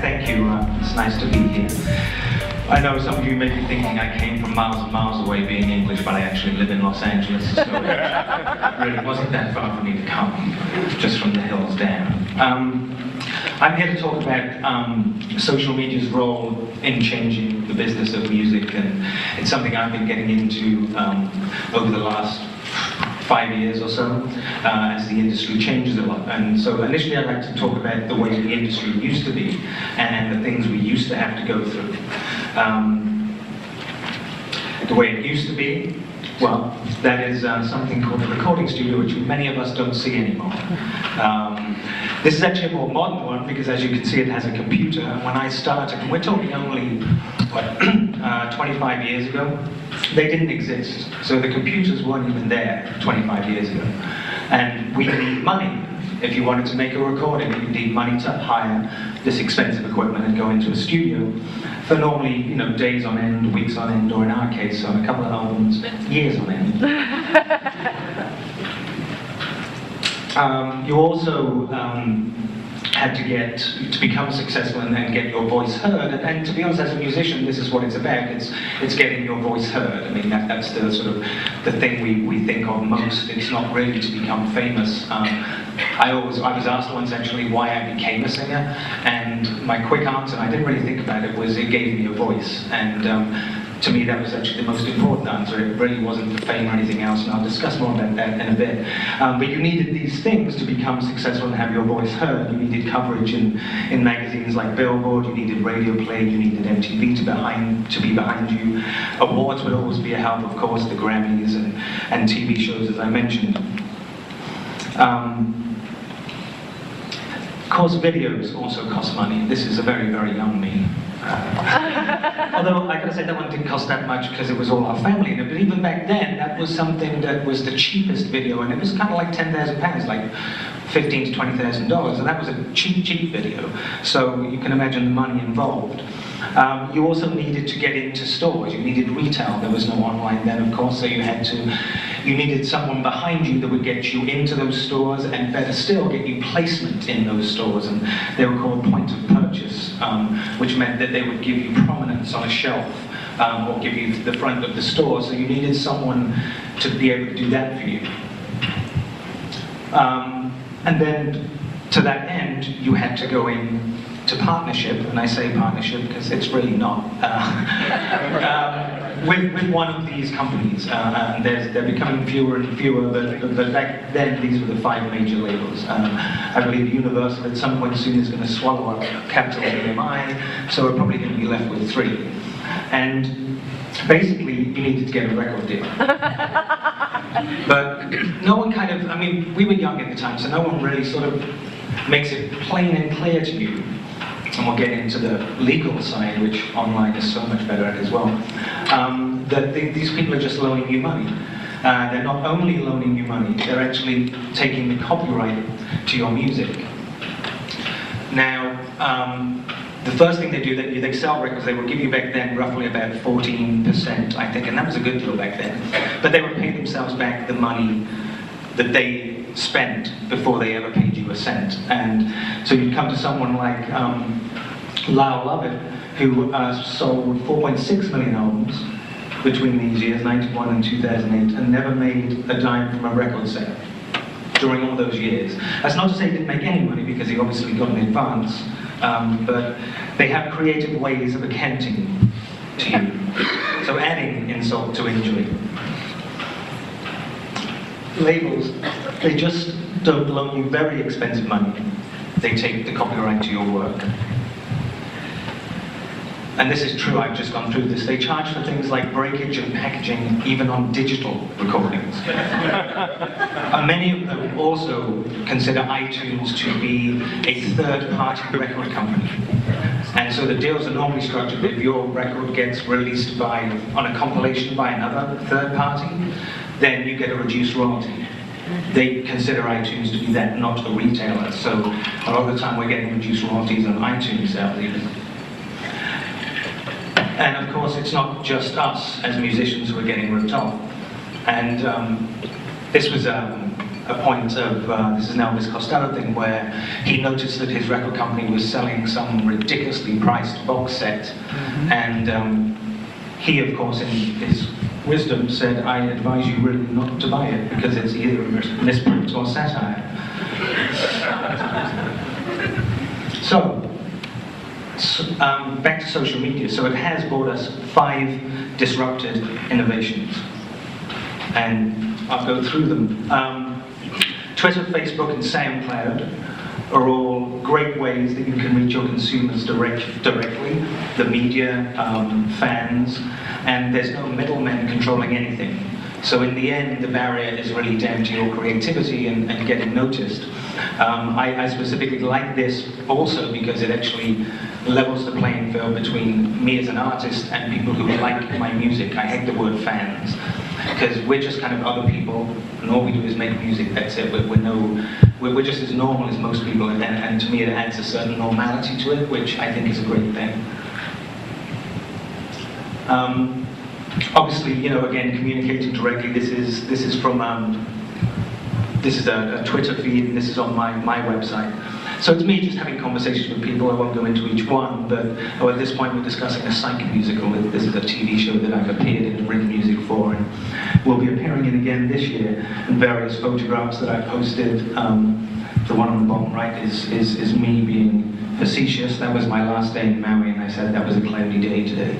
Thank you. It's nice to be here. I know some of you may be thinking I came from miles and miles away being English, but I actually live in Los Angeles, so it really wasn't that far for me to come, just from the hills down. I'm here to talk about social media's role in changing the business of music, and it's something I've been getting into over the last 5 years or so, as the industry changes a lot. And so initially I'd like to talk about the way the industry used to be and the things we used to have to go through. The way it used to be, well, that is something called the recording studio, which many of us don't see anymore. This is actually a more modern one because, as you can see, it has a computer. When I started, and we're talking only, what, 25 years ago, they didn't exist. So the computers weren't even there 25 years ago. And we need money. If you wanted to make a recording, you need money to hire this expensive equipment and go into a studio for normally, you know, days on end, weeks on end, or in our case, on a couple of albums, years on end. You also had to become successful and then get your voice heard. And to be honest, as a musician, this is what it's about. It's getting your voice heard. I mean, that's the sort of the thing we think of most. It's not really to become famous. I was asked once actually why I became a singer, and my quick answer, I didn't really think about it, was it gave me a voice. And to me, that was actually the most important answer. It really wasn't for fame or anything else, and I'll discuss more about that in a bit. But you needed these things to become successful and have your voice heard. You needed coverage in magazines like Billboard, you needed radio play, you needed MTV to be behind you. Awards would always be a help, of course, the Grammys and TV shows, as I mentioned. Of course, videos also cost money. This is a very, very young me. Although I gotta say that one didn't cost that much because it was all our family in it, but even back then that was something that was the cheapest video, and it was kind of like £10,000, like $15,000 to $20,000, and that was a cheap video. So you can imagine the money involved. You also needed to get into stores. You needed retail. There was no online then, of course, so you needed someone behind you that would get you into those stores, and better still, get you placement in those stores. And they were called point of purchase, which meant that they would give you prominence on a shelf, or give you the front of the store. So you needed someone to be able to do that for you. And then, to that end, you had to go in to partnership, and I say partnership because it's really not, with one of these companies. They're becoming fewer and fewer, but back then these were the 5 major labels. I believe Universal at some point soon is going to swallow up Capital EMI, so we're probably going to be left with 3. And basically, you needed to get a record deal. But no one kind of, I mean, we were young at the time, so no one really sort of makes it plain and clear to you. And we'll get into the legal side, which online is so much better at as well, that these people are just loaning you money. They're not only loaning you money, they're actually taking the copyright to your music. Now, the first thing they do, they sell records. They would give you back then roughly about 14%, I think, and that was a good deal back then. But they would pay themselves back the money that they spent before they ever paid you a cent. And so you'd come to someone like Lyle Lovett, who sold 4.6 million albums between these years, 91 and 2008, and never made a dime from a record sale during all those years. That's not to say he didn't make any money, because he obviously got an advance, but they have creative ways of accounting to you. So adding insult to injury. Labels, they just don't loan you very expensive money. They take the copyright to your work. And this is true, I've just gone through this. They charge for things like breakage and packaging, even on digital recordings. And many of them also consider iTunes to be a third-party record company. And so the deals are normally structured that if your record gets released on a compilation by another third party, then you get a reduced royalty. They consider iTunes to be that, not a retailer. So a lot of the time we're getting reduced royalties on iTunes sales even. And of course, it's not just us as musicians who are getting ripped off. And this was a a point of, this is an Elvis Costello thing, where he noticed that his record company was selling some ridiculously priced box set, and he, of course, in his wisdom said, I advise you really not to buy it, because it's either a misprint or satire. So, back to social media. So it has brought us 5 disrupted innovations, and I'll go through them. Twitter, Facebook, and SoundCloud are all great ways that you can reach your consumers directly, the media, fans, and there's no middlemen controlling anything. So in the end, the barrier is really down to your creativity and getting noticed. I specifically like this also because it actually levels the playing field between me as an artist and people who like my music. I hate the word fans, because we're just kind of other people, and all we do is make music, that's it. We're just as normal as most people, and to me it adds a certain normality to it, which I think is a great thing. Obviously, you know, again, communicating directly, this is from, this is a Twitter feed, and this is on my website. So it's me just having conversations with people. I won't go into each one, but at this point we're discussing a psych musical. This is a TV show that I've appeared in and written music for, and we'll be appearing in again this year. And various photographs that I posted, the one on the bottom right is me being facetious. That was my last day in Maui, and I said that was a cloudy day today.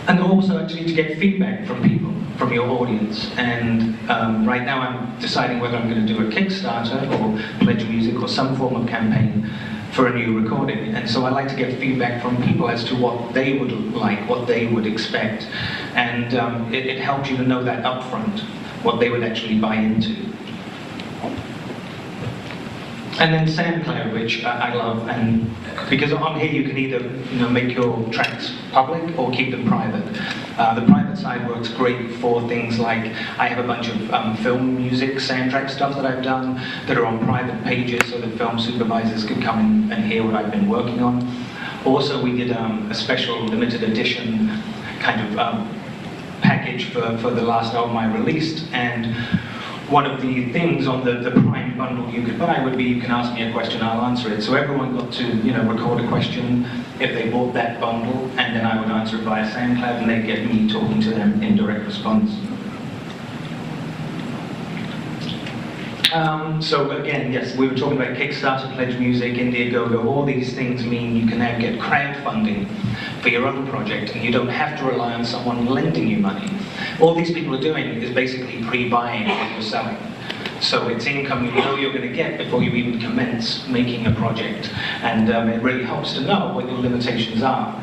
And also actually to get feedback from people, from your audience. And right now I'm deciding whether I'm going to do a Kickstarter or pledge music or some form of campaign for a new recording. And so I like to get feedback from people as to what they would like, what they would expect. And it helps you to know that upfront, what they would actually buy into. And then SoundCloud, which I love, and because on here you can either make your tracks public or keep them private. The private side works great for things like, I have a bunch of film music soundtrack stuff that I've done that are on private pages so that film supervisors can come in and hear what I've been working on. Also, we did a special limited edition kind of package for the last album I released, and one of the things on the Prime bundle you could buy would be you can ask me a question, I'll answer it. So everyone got to record a question if they bought that bundle, and then I would answer it via SoundCloud, and they'd get me talking to them in direct response. So again, yes, we were talking about Kickstarter, Pledge Music, Indiegogo. All these things mean you can now get crowdfunding for your own project, and you don't have to rely on someone lending you money. All these people are doing is basically pre-buying what you're selling. So it's income you know you're going to get before you even commence making a project, and it really helps to know what your limitations are.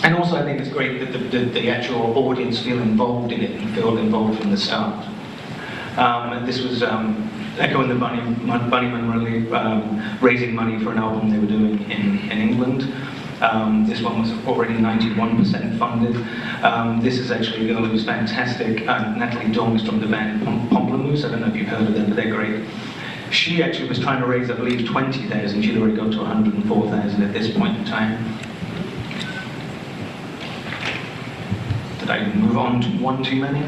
And also I think it's great that the actual audience feel involved in it and feel involved from the start. This was echoing the Bunnymen really raising money for an album they were doing in England. This one was already 91% funded. This is actually a girl who's fantastic. Natalie Dormis from the band Pomplamoose. I don't know if you've heard of them, but they're great. She actually was trying to raise, I believe, 20,000. She'd already got to 104,000 at this point in time. Did I move on to one too many?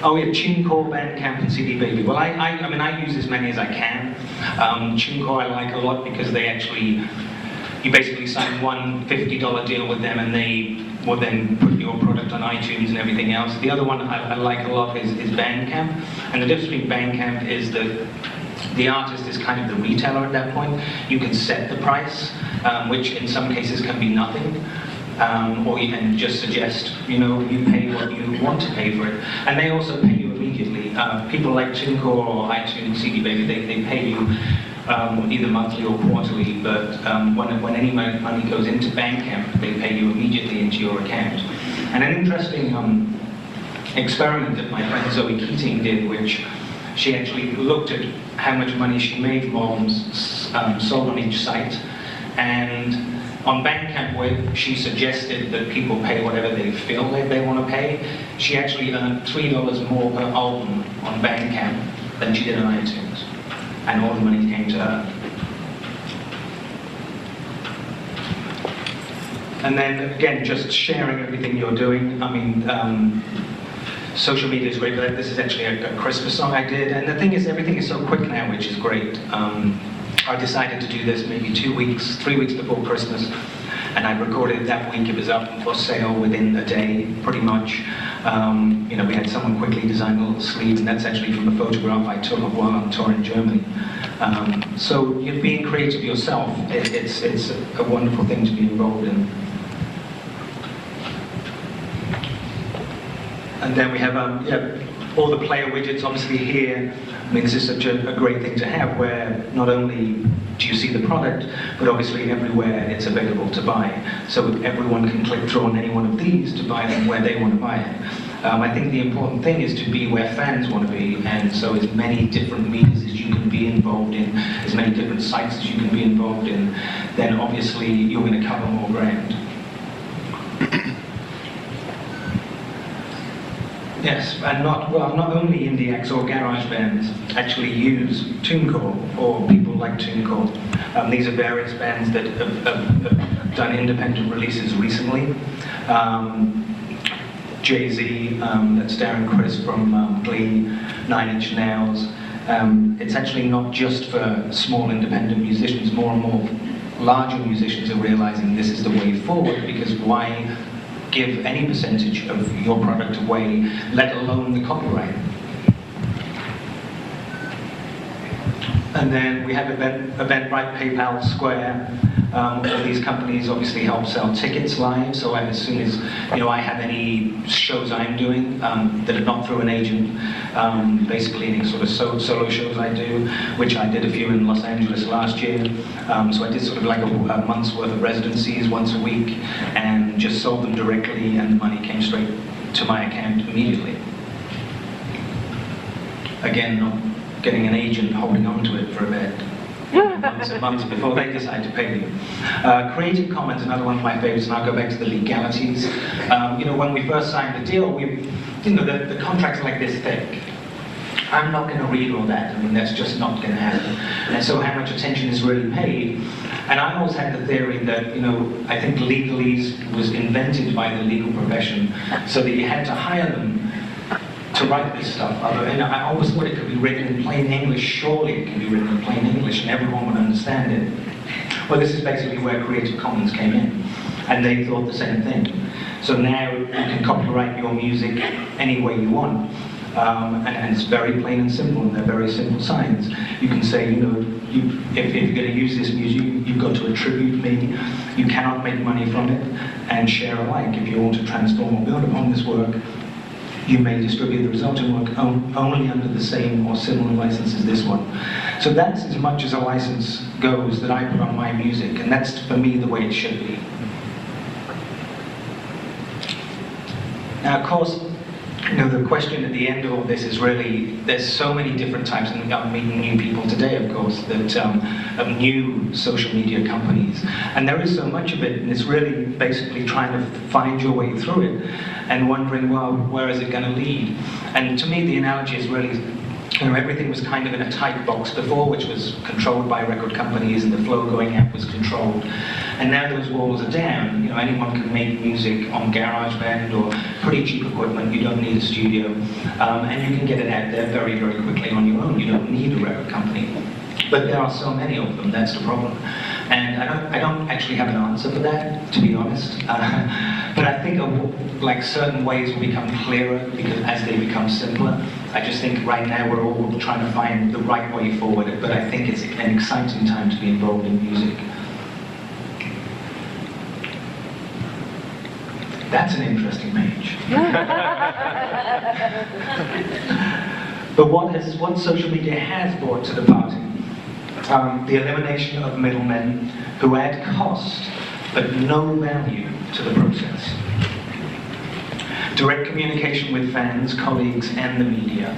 Oh yeah, TuneCore, Bandcamp, and CD Baby. Well, I mean, I use as many as I can. TuneCore I like a lot because they actually, you basically sign one $50 deal with them, and they will then put your product on iTunes and everything else. The other one I like a lot is Bandcamp, and the difference between Bandcamp is that the artist is kind of the retailer at that point. You can set the price, which in some cases can be nothing. Or you can just suggest, you pay what you want to pay for it. And they also pay you immediately. People like TuneCore or iTunes, CD Baby, they pay you either monthly or quarterly, but when any money goes into Bandcamp, they pay you immediately into your account. And an interesting experiment that my friend Zoe Keating did, which she actually looked at how much money she made from albums sold on each site, and on Bandcamp, where she suggested that people pay whatever they feel they want to pay, she actually earned $3 more per album on Bandcamp than she did on iTunes. And all the money came to her. And then, again, just sharing everything you're doing. I mean, social media is great, but this is actually a Christmas song I did. And the thing is, everything is so quick now, which is great. I decided to do this maybe 3 weeks before Christmas, and I recorded it that week. It was up for sale within a day, pretty much. You know, we had someone quickly design a little sleeve, and that's actually from a photograph I took while on tour in Germany. So you're being creative yourself, it's a wonderful thing to be involved in. And then we have all the player widgets, obviously here. I mean, this is such a great thing to have, where not only do you see the product, but obviously everywhere it's available to buy. So everyone can click through on any one of these to buy them where they want to buy it. I think the important thing is to be where fans want to be, and so as many different medias as you can be involved in, as many different sites as you can be involved in, then obviously you're going to cover more ground. Yes, and not only indie acts or garage bands actually use TuneCore, or people like TuneCore. These are various bands that have done independent releases recently. Jay-Z, that's Darren Criss from Glee, 9 Inch Nails. It's actually not just for small independent musicians. More and more larger musicians are realizing this is the way forward, because why give any percentage of your product away, let alone the copyright? And then we have Eventbrite, PayPal, Square. All these companies obviously help sell tickets live, so as soon as I have any shows I'm doing that are not through an agent, basically any sort of solo shows I do, which I did a few in Los Angeles last year. So I did sort of like a month's worth of residencies once a week, and just sold them directly, and the money came straight to my account immediately. Again, not getting an agent holding on to it for a bit. Months and months before they decide to pay me. Creative Commons, another one of my favorites, and I'll go back to the legalities. When we first signed the deal, the contract's like this thick. I'm not going to read all that. I mean, that's just not going to happen. And so how much attention is really paid? And I always had the theory that, I think legalese was invented by the legal profession, so that you had to hire them to write this stuff. And I always thought it could be written in plain English. Surely it can be written in plain English and everyone would understand it. Well, this is basically where Creative Commons came in, and they thought the same thing. So now you can copyright your music any way you want, and it's very plain and simple, and they're very simple signs. You can say, if you're going to use this music, you've got to attribute me. You cannot make money from it, and share alike. If you want to transform or build upon this work, you may distribute the resulting work only under the same or similar license as this one. So that's as much as a license goes that I put on my music, and that's, for me, the way it should be. Now, of course, the question at the end of all this is really, there's so many different types, and I'm meeting new people today, of course, that of new social media companies. And there is so much of it, and it's really basically trying to find your way through it and wondering, well, where is it going to lead? And to me, the analogy is really, everything was kind of in a tight box before, which was controlled by record companies, and the flow going out was controlled. And now those walls are down. Anyone can make music on GarageBand or pretty cheap equipment. You don't need a studio, and you can get it out there very, very quickly on your own. You don't need a record company. But there are so many of them. That's the problem. And I don't actually have an answer for that, to be honest. But I think certain ways will become clearer because as they become simpler. I just think right now we're all trying to find the right way forward. But I think it's an exciting time to be involved in music. That's an interesting page. But what social media has brought to the party? The elimination of middlemen who add cost but no value to the process. Direct communication with fans, colleagues, and the media.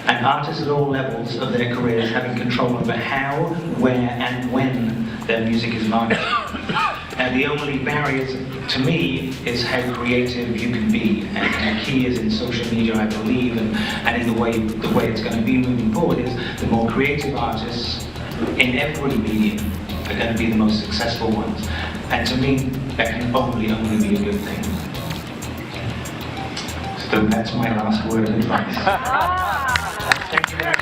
And artists at all levels of their careers having control over how, where, and when their music is marketed. And the only barriers to me is how creative you can be. And the key is in social media, I believe, and in the way it's going to be moving forward is the more creative artists in every medium are going to be the most successful ones. And to me, that can only be a good thing. So that's my last word of advice. Thank you very much.